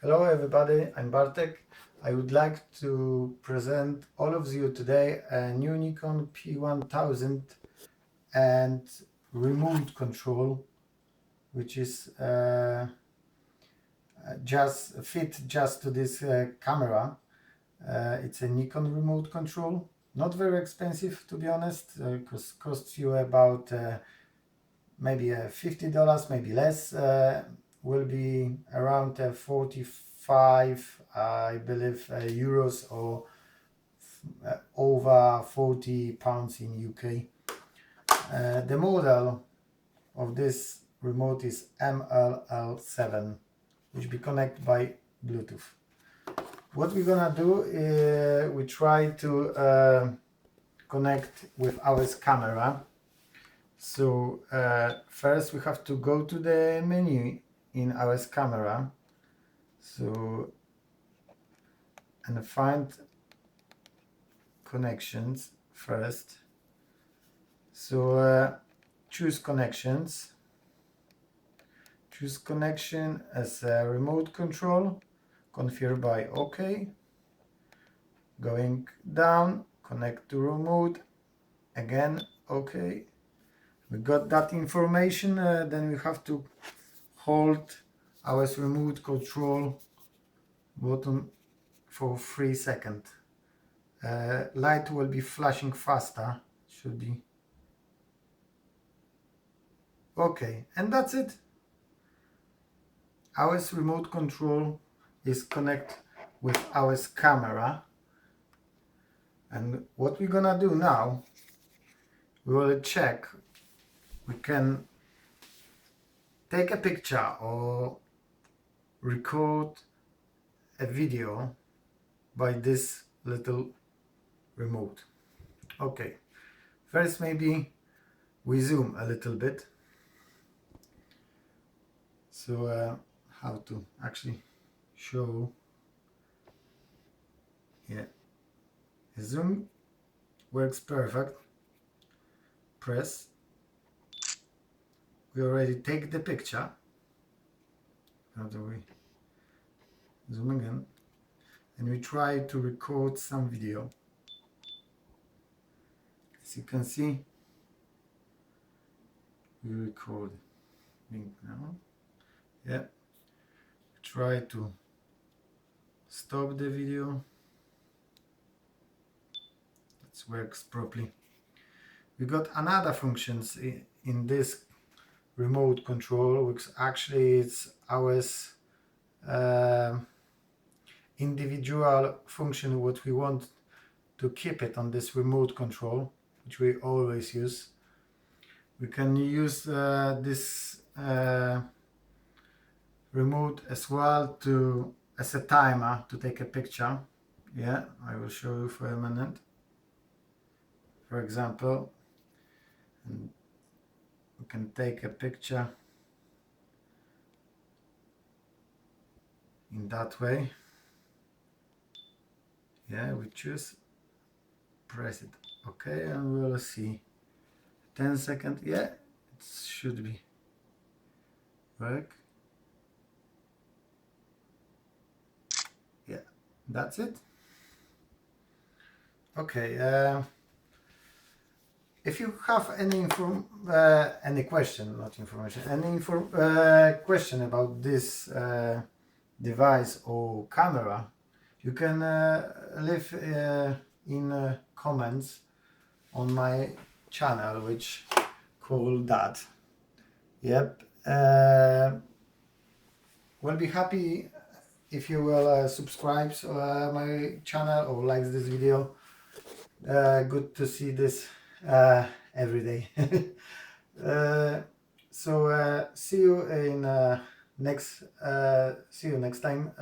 Hello everybody, I'm Bartek. I would like to present all of you today a new Nikon P1000 and remote control, which is just to this camera. It's a Nikon remote control, not very expensive to be honest, because costs you about maybe $50, maybe less. Will be around 45, I believe, euros, or over 40 pounds in UK. The model of this remote is ML-L7, which be connected by Bluetooth. What we're gonna do is we try to connect with our camera. So first we have to go to the menu in our camera, so and find connections first. So choose connections, choose connection as a remote control, confirm by OK. Going down, connect to remote, again OK. We got that information. Then we have to hold our remote control button for 3 seconds. Light will be flashing faster, should be okay, and that's it. Our remote control is connected with our camera, and what we're gonna do now, we will check we can take a picture or record a video by this little remote. Okay, first maybe we zoom a little bit. So how to actually show, yeah, zoom works perfect. Press, we already take the picture. How do we zoom again? And we try to record some video. As you can see, we record now. Yeah, try to stop the video. It works properly. We got another functions in this remote control, which actually it's our individual function what we want to keep it on this remote control, which we always use. We can use this remote as well to as a timer to take a picture. Yeah, I will show you for a minute. For example, and we can take a picture in that way. Yeah, we choose, press it OK, and we'll see 10 seconds. Yeah, it should be work. Yeah, that's it. Okay, if you have any question, not information, any question about this device or camera, you can leave in comments on my channel, which called that. Yep. We'll be happy if you will subscribe to my channel or like this video. Good to see this every day. So see you in next time.